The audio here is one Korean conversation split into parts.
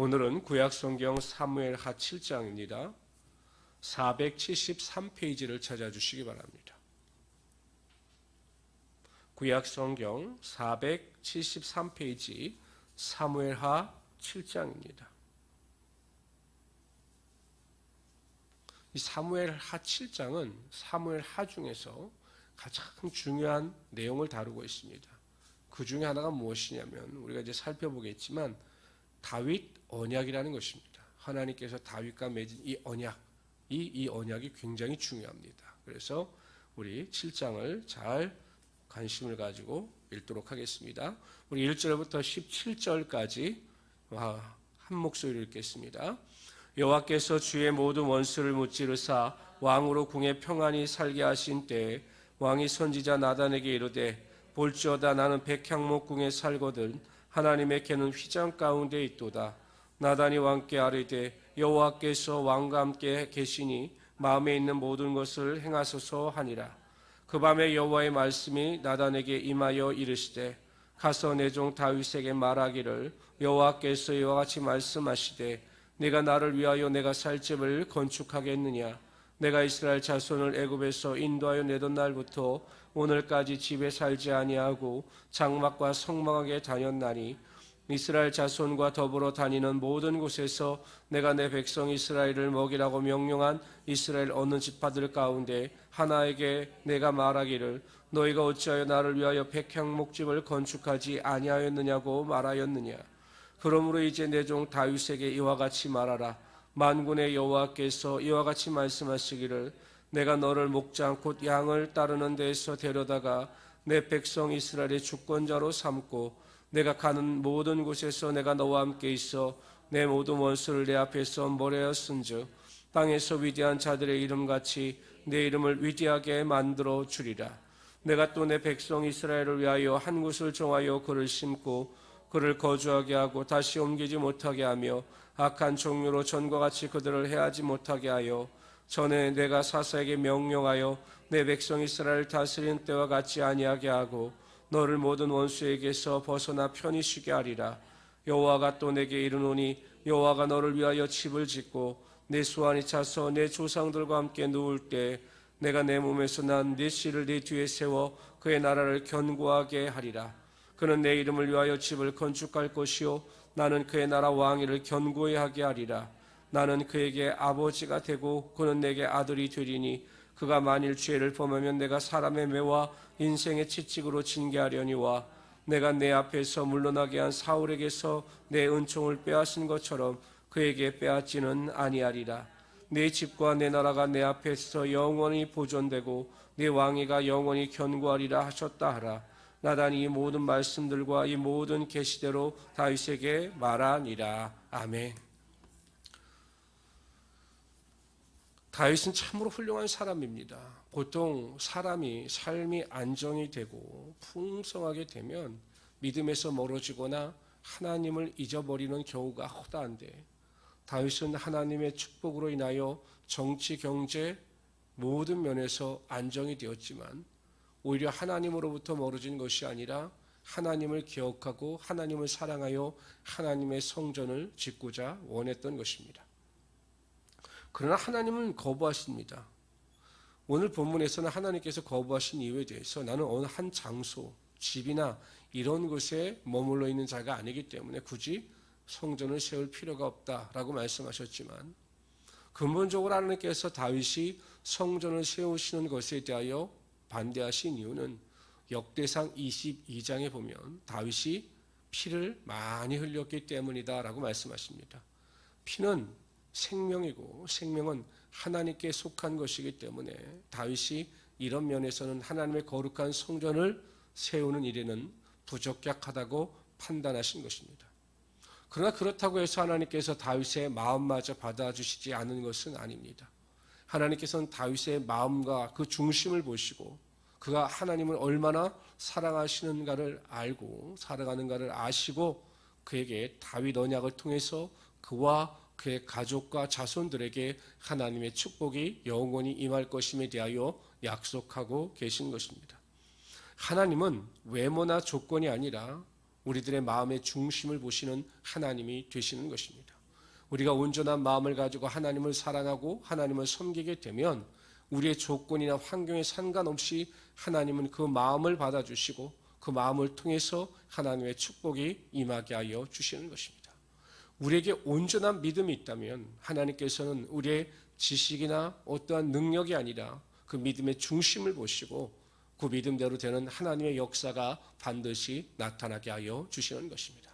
오늘은 구약성경 사무엘하 7장입니다. 473페이지를 찾아주시기 바랍니다. 구약성경 473페이지 사무엘하 7장입니다. 이 사무엘하 7장은 사무엘하 중에서 가장 중요한 내용을 다루고 있습니다. 그 중에 하나가 무엇이냐면 우리가 이제 살펴보겠지만 다윗 언약이라는 것입니다. 하나님께서 다윗과 맺은 이 언약, 이 언약이 굉장히 중요합니다. 그래서 우리 7장을 잘 관심을 가지고 읽도록 하겠습니다. 우리 1절부터 17절까지 한 목소리로 읽겠습니다. 여호와께서 주의 모든 원수를 무찌르사 왕으로 궁에 평안히 살게 하신 때에 왕이 선지자 나단에게 이르되 볼지어다 나는 백향목 궁에 살거든 하나님의 궤는 휘장 가운데 있도다. 나단이 왕께 아뢰되 여호와께서 왕과 함께 계시니 마음에 있는 모든 것을 행하소서 하니라. 그 밤에 여호와의 말씀이 나단에게 임하여 이르시되 가서 내 종 다윗에게 말하기를 여호와께서 이와 같이 말씀하시되 네가 나를 위하여 내가 살 집을 건축하겠느냐. 내가 이스라엘 자손을 애굽에서 인도하여 내던 날부터 오늘까지 집에 살지 아니하고 장막과 성막에 다녔나니 이스라엘 자손과 더불어 다니는 모든 곳에서 내가 내 백성 이스라엘을 먹이라고 명령한 이스라엘 어느 지파들 가운데 하나에게 내가 말하기를 너희가 어찌하여 나를 위하여 백향목집을 건축하지 아니하였느냐고 말하였느냐. 그러므로 이제 내 종 다윗에게 이와 같이 말하라. 만군의 여호와께서 이와 같이 말씀하시기를 내가 너를 목장 곧 양을 따르는 데에서 데려다가 내 백성 이스라엘의 주권자로 삼고 내가 가는 모든 곳에서 내가 너와 함께 있어 내 모든 원수를 내 앞에서 몰아였은즉 땅에서 위대한 자들의 이름같이 내 이름을 위대하게 만들어 주리라. 내가 또 내 백성 이스라엘을 위하여 한 곳을 정하여 그를 심고 그를 거주하게 하고 다시 옮기지 못하게 하며 악한 종류로 전과 같이 그들을 해하지 못하게 하여 전에 내가 사사에게 명령하여 내 백성 이스라엘을 다스리는 때와 같이 아니하게 하고 너를 모든 원수에게서 벗어나 편히 쉬게 하리라. 여호와가 또 내게 이르노니 여호와가 너를 위하여 집을 짓고 내 수완이 차서 내 조상들과 함께 누울 때 내가 내 몸에서 난 네 씨를 네 뒤에 세워 그의 나라를 견고하게 하리라. 그는 내 이름을 위하여 집을 건축할 것이요 나는 그의 나라 왕위를 견고히 하게 하리라. 나는 그에게 아버지가 되고 그는 내게 아들이 되리니 그가 만일 죄를 범하면 내가 사람의 매와 인생의 채찍으로 징계하려니와 내가 내 앞에서 물러나게 한 사울에게서 내 은총을 빼앗은 것처럼 그에게 빼앗지는 아니하리라. 내 집과 내 나라가 내 앞에서 영원히 보존되고 내 왕위가 영원히 견고하리라 하셨다 하라. 나단이 이 모든 말씀들과 이 모든 계시대로 다윗에게 말하니라. 아멘. 다윗은 참으로 훌륭한 사람입니다. 보통 사람이 삶이 안정이 되고 풍성하게 되면 믿음에서 멀어지거나 하나님을 잊어버리는 경우가 허다한데 다윗은 하나님의 축복으로 인하여 정치, 경제 모든 면에서 안정이 되었지만 오히려 하나님으로부터 멀어진 것이 아니라 하나님을 기억하고 하나님을 사랑하여 하나님의 성전을 짓고자 원했던 것입니다. 그러나 하나님은 거부하십니다. 오늘 본문에서는 하나님께서 거부하신 이유에 대해서 나는 어느 한 장소, 집이나 이런 곳에 머물러 있는 자가 아니기 때문에 굳이 성전을 세울 필요가 없다라고 말씀하셨지만 근본적으로 하나님께서 다윗이 성전을 세우시는 것에 대하여 반대하신 이유는 역대상 22장에 보면 다윗이 피를 많이 흘렸기 때문이다라고 말씀하십니다. 피는 생명이고 생명은 하나님께 속한 것이기 때문에 다윗이 이런 면에서는 하나님의 거룩한 성전을 세우는 일에는 부적격하다고 판단하신 것입니다. 그러나 그렇다고 해서 하나님께서 다윗의 마음마저 받아주시지 않은 것은 아닙니다. 하나님께서는 다윗의 마음과 그 중심을 보시고 그가 하나님을 얼마나 사랑하시는가를 알고 사랑하는가를 아시고 그에게 다윗 언약을 통해서 그와 그의 가족과 자손들에게 하나님의 축복이 영원히 임할 것임에 대하여 약속하고 계신 것입니다. 하나님은 외모나 조건이 아니라 우리들의 마음의 중심을 보시는 하나님이 되시는 것입니다. 우리가 온전한 마음을 가지고 하나님을 사랑하고 하나님을 섬기게 되면 우리의 조건이나 환경에 상관없이 하나님은 그 마음을 받아주시고 그 마음을 통해서 하나님의 축복이 임하게 하여 주시는 것입니다. 우리에게 온전한 믿음이 있다면 하나님께서는 우리의 지식이나 어떠한 능력이 아니라 그 믿음의 중심을 보시고 그 믿음대로 되는 하나님의 역사가 반드시 나타나게 하여 주시는 것입니다.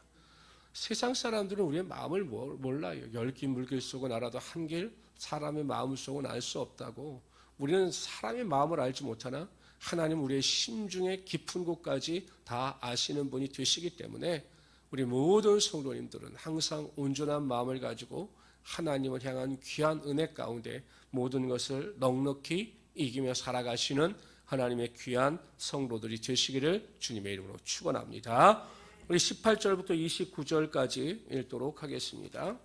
세상 사람들은 우리의 마음을 몰라요. 열기 물길 속은 알아도 한길 사람의 마음 속은 알 수 없다고. 우리는 사람의 마음을 알지 못하나 하나님 우리의 심중의 깊은 곳까지 다 아시는 분이 되시기 때문에 우리 모든 성도님들은 항상 온전한 마음을 가지고 하나님을 향한 귀한 은혜 가운데 모든 것을 넉넉히 이기며 살아가시는 하나님의 귀한 성도들이 되시기를 주님의 이름으로 축원합니다. 우리 18절부터 29절까지 읽도록 하겠습니다.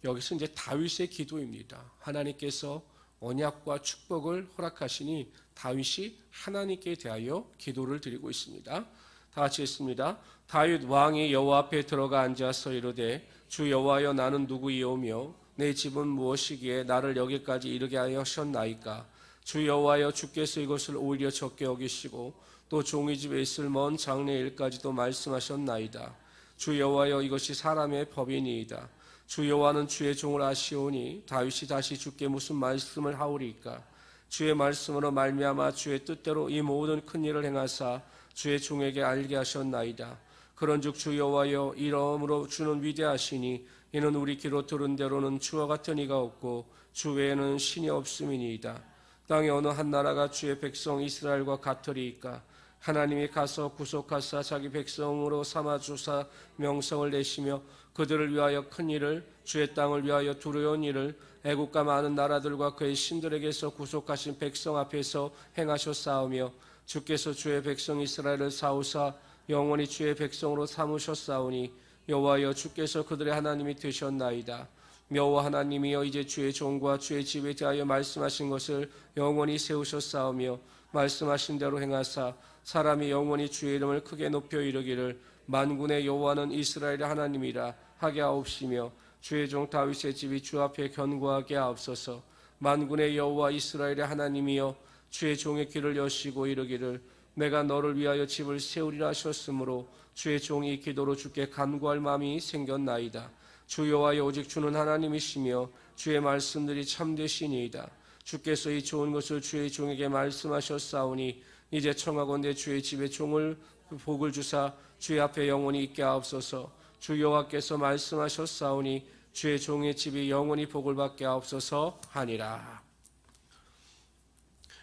여기서 이제 다윗의 기도입니다. 하나님께서 언약과 축복을 허락하시니 다윗이 하나님께 대하여 기도를 드리고 있습니다. 다 같이 읽습니다. 다윗 왕이 여호와 앞에 들어가 앉아서 이르되 주 여호와여 나는 누구이오며 내 집은 무엇이기에 나를 여기까지 이르게 하셨나이까. 주 여호와여 주께서 이것을 오히려 적게 여기시고 또 종이 집에 있을 먼 장래 일까지도 말씀하셨나이다. 주 여호와여 이것이 사람의 법이니이다. 주 여호와는 주의 종을 아시오니 다윗이 다시 주께 무슨 말씀을 하오리까. 주의 말씀으로 말미암아 주의 뜻대로 이 모든 큰 일을 행하사 주의 종에게 알게 하셨나이다. 그런즉 주 여호와여 이러므로 주는 위대하시니 이는 우리 귀로 들은 대로는 주와 같은 이가 없고 주 외에는 신이 없음이니이다. 땅의 어느 한 나라가 주의 백성 이스라엘과 같으리이까. 하나님이 가서 구속하사 자기 백성으로 삼아 주사 명성을 내시며 그들을 위하여 큰 일을 주의 땅을 위하여 두려운 일을 애국과 많은 나라들과 그의 신들에게서 구속하신 백성 앞에서 행하셨사오며 주께서 주의 백성 이스라엘을 사오사 영원히 주의 백성으로 삼으셨사오니 여호와여 주께서 그들의 하나님이 되셨나이다. 여호와 하나님이여 이제 주의 종과 주의 집에 대하여 말씀하신 것을 영원히 세우셨사오며 말씀하신 대로 행하사 사람이 영원히 주의 이름을 크게 높여 이르기를 만군의 여호와는 이스라엘의 하나님이라 하게 하옵시며 주의 종 다윗의 집이 주 앞에 견고하게 하옵소서. 만군의 여호와 이스라엘의 하나님이여 주의 종의 귀를 여시고 이르기를 내가 너를 위하여 집을 세우리라 하셨으므로 주의 종이 기도로 주께 간구할 마음이 생겼나이다. 주 여호와여 오직 주는 하나님이시며 주의 말씀들이 참되시니이다. 주께서 이 좋은 것을 주의 종에게 말씀하셨사오니 이제 청하건대 주의 집에 종을 복을 주사 주의 앞에 영원히 있게 하옵소서. 주 여호와께서 말씀하셨사오니 주의 종의 집이 영원히 복을 받게 하옵소서 하니라.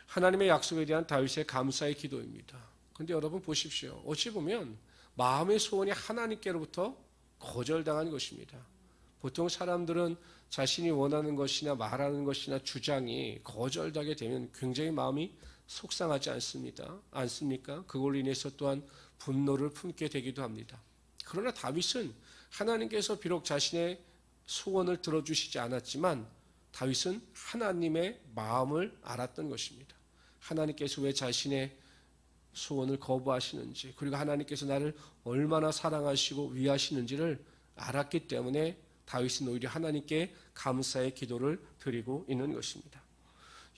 하나님의 약속에 대한 다윗의 감사의 기도입니다. 그런데 여러분 보십시오. 어찌 보면 마음의 소원이 하나님께로부터 거절당한 것입니다. 보통 사람들은 자신이 원하는 것이나 말하는 것이나 주장이 거절당하게 되면 굉장히 마음이 속상하지 않습니까? 그걸로 인해서 또한 분노를 품게 되기도 합니다. 그러나 다윗은 하나님께서 비록 자신의 소원을 들어주시지 않았지만 다윗은 하나님의 마음을 알았던 것입니다. 하나님께서 왜 자신의 소원을 거부하시는지, 그리고 하나님께서 나를 얼마나 사랑하시고 위하시는지를 알았기 때문에 다윗은 오히려 하나님께 감사의 기도를 드리고 있는 것입니다.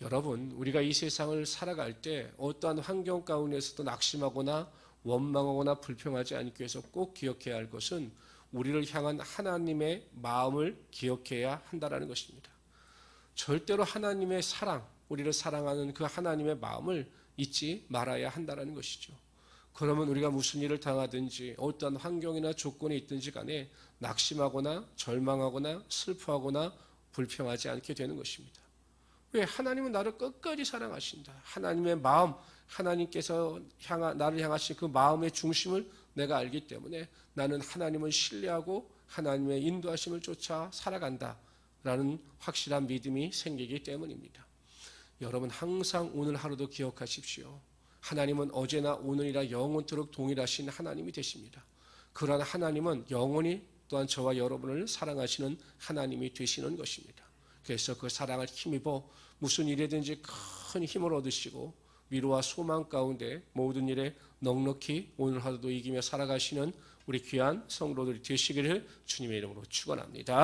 여러분, 우리가 이 세상을 살아갈 때 어떠한 환경 가운데서도 낙심하거나 원망하거나 불평하지 않기 위해서 꼭 기억해야 할 것은 우리를 향한 하나님의 마음을 기억해야 한다는 것입니다. 절대로 하나님의 사랑, 우리를 사랑하는 그 하나님의 마음을 잊지 말아야 한다는 것이죠. 그러면 우리가 무슨 일을 당하든지 어떠한 환경이나 조건에 있든지 간에 낙심하거나 절망하거나 슬퍼하거나 불평하지 않게 되는 것입니다. 왜? 하나님은 나를 끝까지 사랑하신다. 하나님의 마음, 하나님께서 나를 향하신 그 마음의 중심을 내가 알기 때문에 나는 하나님을 신뢰하고 하나님의 인도하심을 쫓아 살아간다 라는 확실한 믿음이 생기기 때문입니다. 여러분 항상 오늘 하루도 기억하십시오. 하나님은 어제나 오늘이라 영원토록 동일하신 하나님이 되십니다. 그러한 하나님은 영원히 또한 저와 여러분을 사랑하시는 하나님이 되시는 것입니다. 그래서 그 사랑을 힘입어 무슨 일이든지 큰 힘을 얻으시고 위로와 소망 가운데 모든 일에 넉넉히 오늘 하루도 이기며 살아가시는 우리 귀한 성도들이 되시기를 주님의 이름으로 축원합니다.